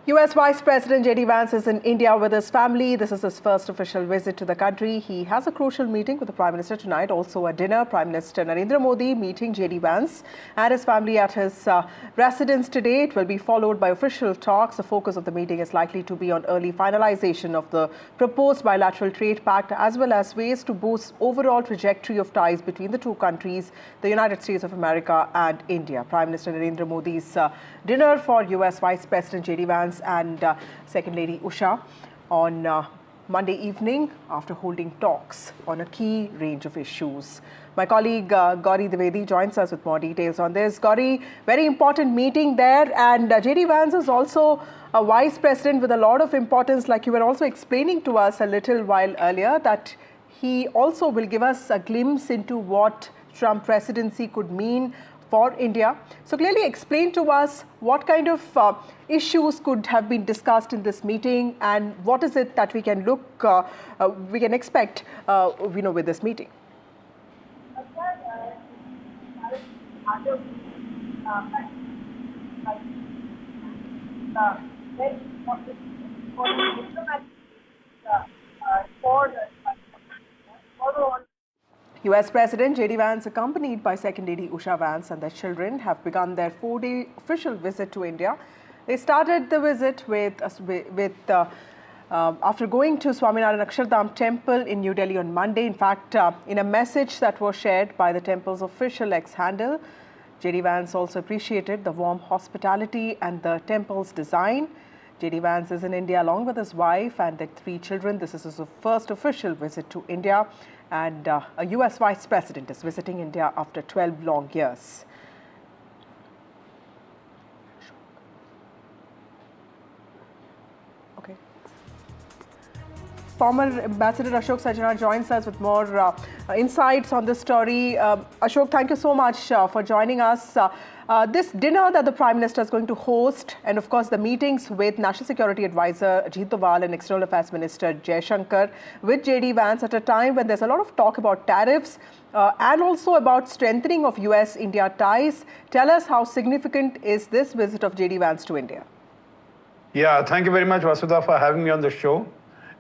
US Vice President JD Vance is in India with his family. This is his first official visit to the country. He has a crucial meeting with the Prime Minister tonight, also a dinner. Prime Minister Narendra Modi meeting JD Vance and his family at his residence today. It will be followed by official talks. The focus of the meeting is likely to be on early finalization of the proposed bilateral trade pact, as well as ways to boost overall trajectory of ties between the two countries, the United States of America and India. Prime Minister Narendra Modi's dinner for US Vice President JD Vance and Second Lady Usha on Monday evening after holding talks on a key range of issues. My colleague Gauri Dwivedi joins us with more details on this. Gauri, very important meeting there, and JD Vance is also a vice president with a lot of importance, like you were also explaining to us a little while earlier, that he also will give us a glimpse into what Trump presidency could mean for India. So clearly explain to us what kind of issues could have been discussed in this meeting, and what is it that we can expect with this meeting. US President JD Vance, accompanied by Second Lady Usha Vance and their children, have begun their 4-day official visit to India. They started the visit after going to Swaminarayan Akshardham Temple in New Delhi on Monday. In fact, in a message that was shared by the temple's official X-handle, JD Vance also appreciated the warm hospitality and the temple's design. JD Vance is in India along with his wife and their 3 children. This is his first official visit to India, and a US Vice President is visiting India after 12 long years. Okay. Former Ambassador Ashok Sajana joins us with more insights on this story. Ashok, thank you so much for joining us. This dinner that the Prime Minister is going to host, and of course the meetings with National Security Advisor Ajit Doval and External Affairs Minister Jaishankar with JD Vance at a time when there's a lot of talk about tariffs and also about strengthening of US-India ties. Tell us, how significant is this visit of JD Vance to India? Yeah, thank you very much, Vasudha, for having me on the show.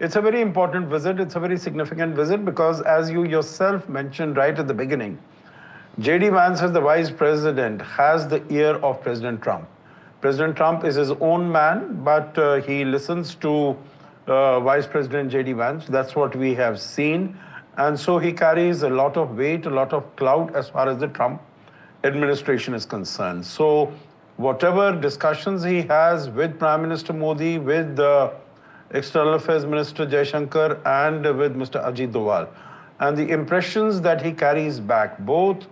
It's a very important visit. It's a very significant visit because, as you yourself mentioned right at the beginning, JD Vance, as the Vice President, has the ear of President Trump. President Trump is his own man, but he listens to Vice President JD Vance. That's what we have seen. And so he carries a lot of weight, a lot of clout as far as the Trump administration is concerned. So whatever discussions he has with Prime Minister Modi, with the External Affairs Minister Jaishankar, and with Mr. Ajit Doval, and the impressions that he carries back, both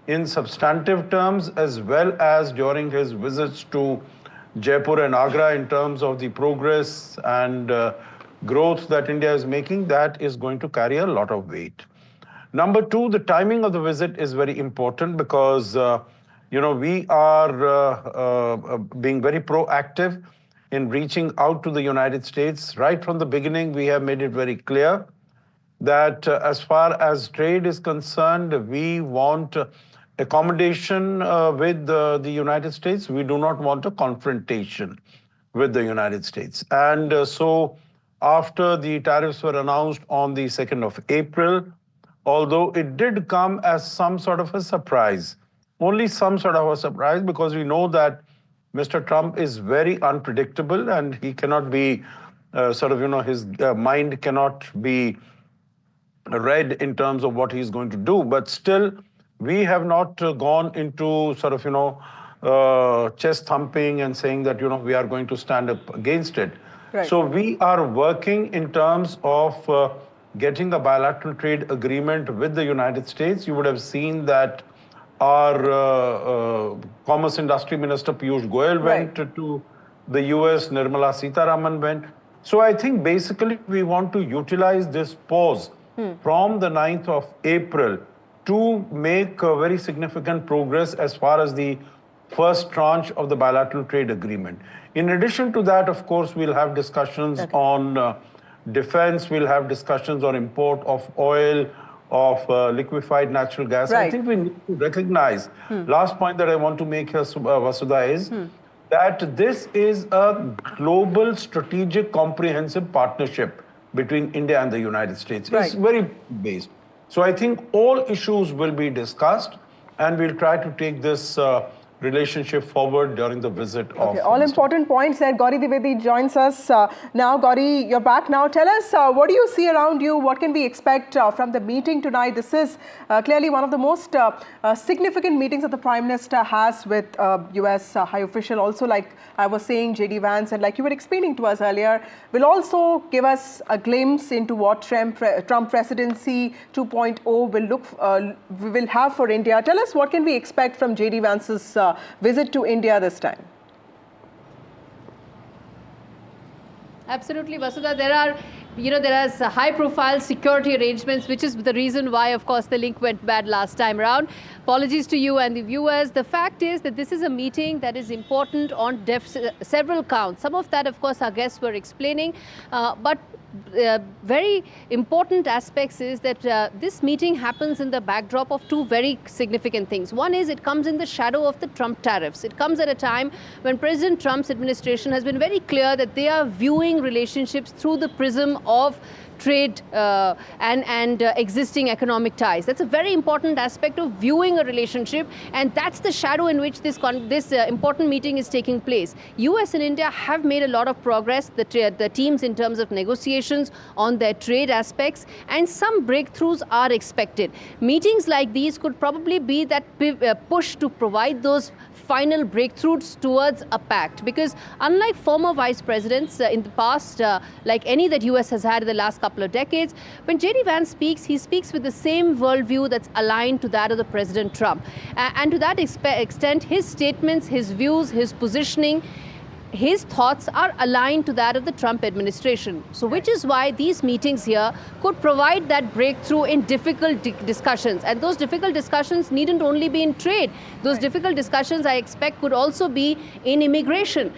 in substantive terms as well as during his visits to Jaipur and Agra in terms of the progress and growth that India is making, that is going to carry a lot of weight. Number 2, the timing of the visit is very important because, we are being very proactive in reaching out to the United States. Right from the beginning, we have made it very clear that as far as trade is concerned, we want accommodation with the United States. We do not want a confrontation with the United States. And so after the tariffs were announced on the 2nd of April, although it did come as some sort of a surprise, only some sort of a surprise, because we know that Mr. Trump is very unpredictable and he cannot be his mind cannot be read in terms of what he's going to do. But still, we have not gone into chest thumping and saying that, we are going to stand up against it. Right. So we are working in terms of getting a bilateral trade agreement with the United States. You would have seen that our Commerce Industry Minister Piyush Goyal went to the US, Nirmala Sitharaman went. So I think basically we want to utilize this pause from the 9th of April to make a very significant progress as far as the first tranche of the bilateral trade agreement. In addition to that, of course, we'll have discussions on defense, we'll have discussions on import of oil, of liquefied natural gas. Right. I think we need to recognize, last point that I want to make here, Vasudha, is that this is a global strategic comprehensive partnership between India and the United States. Right. It's very based. So I think all issues will be discussed, and we'll try to take this relationship forward during the visit of... All important points there. Gauri Dwivedi joins us now. Gauri, you're back now. Tell us, what do you see around you? What can we expect from the meeting tonight? This is clearly one of the most significant meetings that the Prime Minister has with US high official. Also, like I was saying, JD Vance, and like you were explaining to us earlier, will also give us a glimpse into what Trump presidency 2.0 will have for India. Tell us, what can we expect from JD Vance's visit to India this time? Absolutely, Vasudha. There are high-profile security arrangements, which is the reason why, of course, the link went bad last time around. Apologies to you and the viewers. The fact is that this is a meeting that is important on several counts. Some of that, of course, our guests were explaining, but very important aspects is that this meeting happens in the backdrop of two very significant things. One is it comes in the shadow of the Trump tariffs. It comes at a time when President Trump's administration has been very clear that they are viewing relationships through the prism of trade and existing economic ties. That's a very important aspect of viewing a relationship, and that's the shadow in which this important meeting is taking place. US and India have made a lot of progress, the teams in terms of negotiations on their trade aspects, and some breakthroughs are expected. Meetings like these could probably be that push to provide those final breakthroughs towards a pact, because unlike former vice presidents in the past, like any that US has had in the last couple of decades, when JD Vance speaks, he speaks with the same worldview that's aligned to that of the President Trump. And to that extent, his statements, his views, his positioning, his thoughts are aligned to that of the Trump administration. So which is why these meetings here could provide that breakthrough in difficult discussions. And those difficult discussions needn't only be in trade. Those difficult discussions, I expect, could also be in immigration,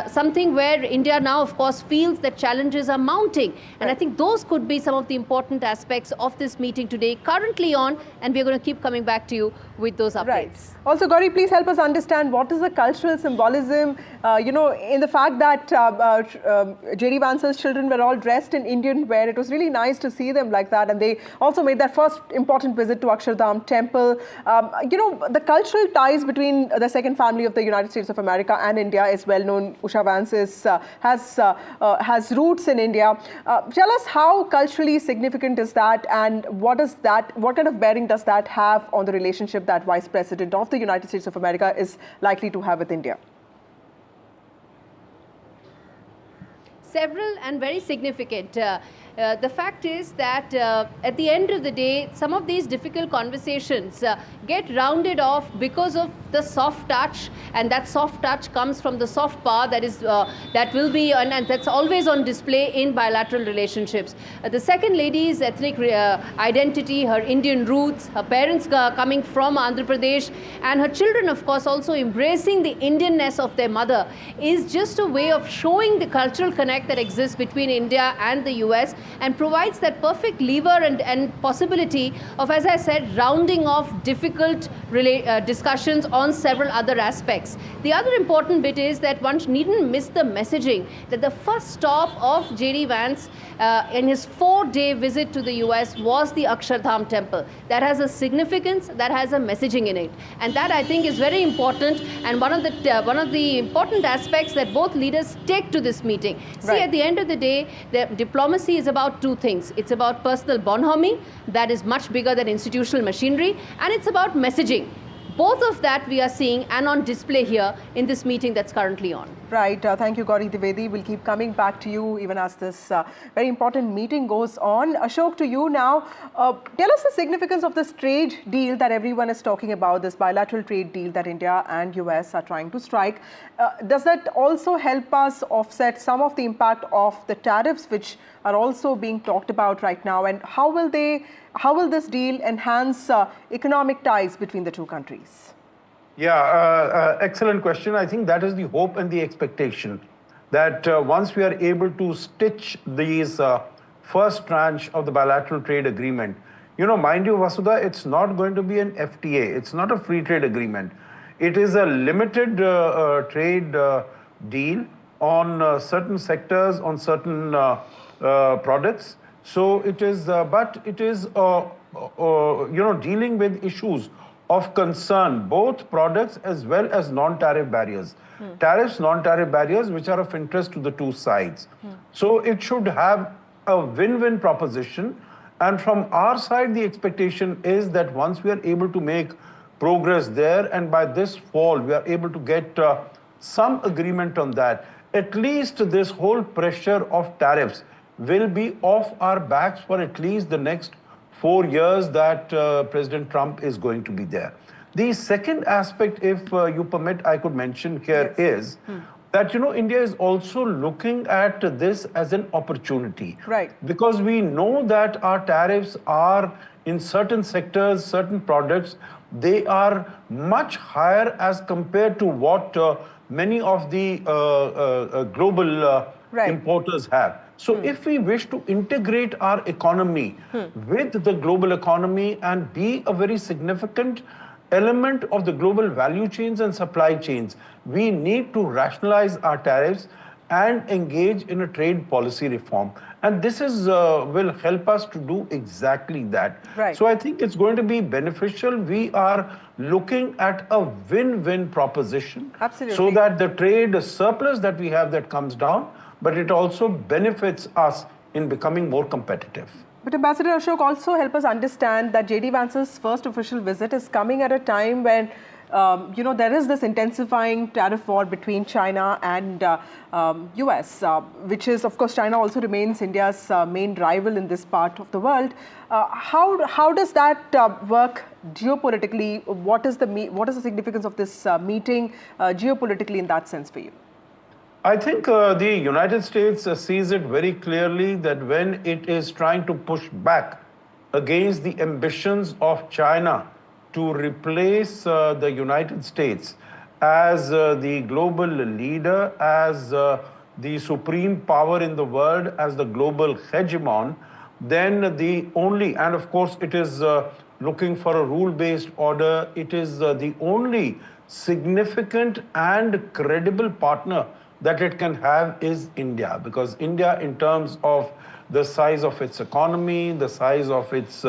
something where India now, of course, feels that challenges are mounting. And I think those could be some of the important aspects of this meeting today, currently on, and we're going to keep coming back to you with those updates. Right. Also, Gauri, please help us understand what is the cultural symbolism, in the fact that JD Vance's children were all dressed in Indian wear. It was really nice to see them like that. And they also made their first important visit to Akshardham Temple. The cultural ties between the second family of the United States of America and India is well known. Usha Vance has roots in India. Tell us how culturally significant is that, and what kind of bearing does that have on the relationship that Vice President of the United States of America is likely to have with India? Several and very significant. The fact is that at the end of the day, some of these difficult conversations get rounded off because of the soft touch, and that soft touch comes from the soft power that will be and that's always on display in bilateral relationships. The second lady's ethnic identity, her Indian roots, her parents coming from Andhra Pradesh, and her children, of course, also embracing the Indianness of their mother, is just a way of showing the cultural connect that exists between India and the US, and provides that perfect lever and possibility of, as I said, rounding off difficult discussions on several other aspects. The other important bit is that one needn't miss the messaging that the first stop of JD Vance in his 4-day visit to the US was the Akshardham Temple. That has a significance, that has a messaging in it. And that, I think, is very important, and one of the important aspects that both leaders take to this meeting. See, at the end of the day, the diplomacy is about two things. It's about personal bonhomie, that is much bigger than institutional machinery, and it's about messaging. Both of that we are seeing and on display here in this meeting that's currently on. Right. Thank you, Gauri Dwivedi. We'll keep coming back to you even as this very important meeting goes on. Ashok, to you now. Tell us the significance of this trade deal that everyone is talking about, this bilateral trade deal that India and US are trying to strike. Does that also help us offset some of the impact of the tariffs which are also being talked about right now? And how will this deal enhance economic ties between the two countries? Yeah, excellent question. I think that is the hope and the expectation that once we are able to stitch these first tranche of the bilateral trade agreement, mind you, Vasudha, it's not going to be an FTA. It's not a free trade agreement. It is a limited trade deal on certain sectors, on certain products. So it is, but it is, dealing with issues of concern, both products as well as non-tariff barriers. Tariffs, non-tariff barriers, which are of interest to the two sides. So it should have a win-win proposition. And from our side, the expectation is that once we are able to make progress there, and by this fall, we are able to get some agreement on that, at least this whole pressure of tariffs will be off our backs for at least the next 4 years that President Trump is going to be there. The second aspect, if you permit, I could mention here is that, India is also looking at this as an opportunity. Right. Because we know that our tariffs are in certain sectors, certain products, they are much higher as compared to what many of the global importers have. So if we wish to integrate our economy with the global economy and be a very significant element of the global value chains and supply chains, we need to rationalize our tariffs and engage in a trade policy reform. And this is will help us to do exactly that. Right. So I think it's going to be beneficial. We are looking at a win-win proposition. Absolutely. So that the trade surplus that we have that comes down, but it also benefits us in becoming more competitive. But Ambassador Ashok, also help us understand that JD Vance's first official visit is coming at a time when there is this intensifying tariff war between China and US, which is, of course, China also remains India's main rival in this part of the world. How does that work geopolitically? What is the significance of this meeting geopolitically in that sense for you? I think the United States sees it very clearly that when it is trying to push back against the ambitions of China to replace the United States as the global leader, as the supreme power in the world, as the global hegemon, then the only, and of course it is looking for a rule-based order, it is the only significant and credible partner that it can have is India, because India, in terms of the size of its economy, the size of its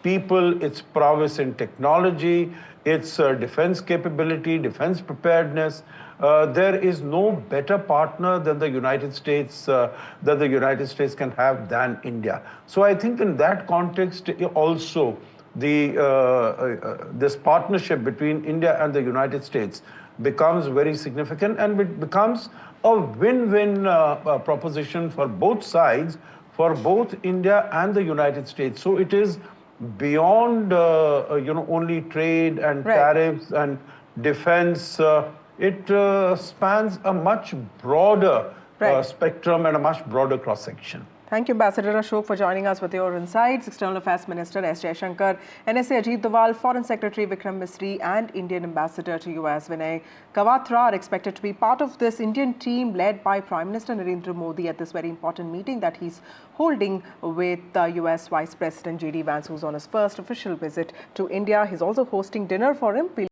people, its prowess in technology, its defense capability, defense preparedness, there is no better partner than the United States can have than India. So I think in that context also, this partnership between India and the United States becomes very significant, and it becomes a win-win proposition for both sides, for both India and the United States. So it is beyond only trade and tariffs and defense. It spans a much broader spectrum and a much broader cross-section. Thank you, Ambassador Ashok, for joining us with your insights. External Affairs Minister S. Jaishankar, NSA Ajit Doval, Foreign Secretary Vikram Misri, and Indian Ambassador to US Vinay Kawatra are expected to be part of this Indian team led by Prime Minister Narendra Modi at this very important meeting that he's holding with US Vice President JD Vance, who's on his first official visit to India. He's also hosting dinner for him.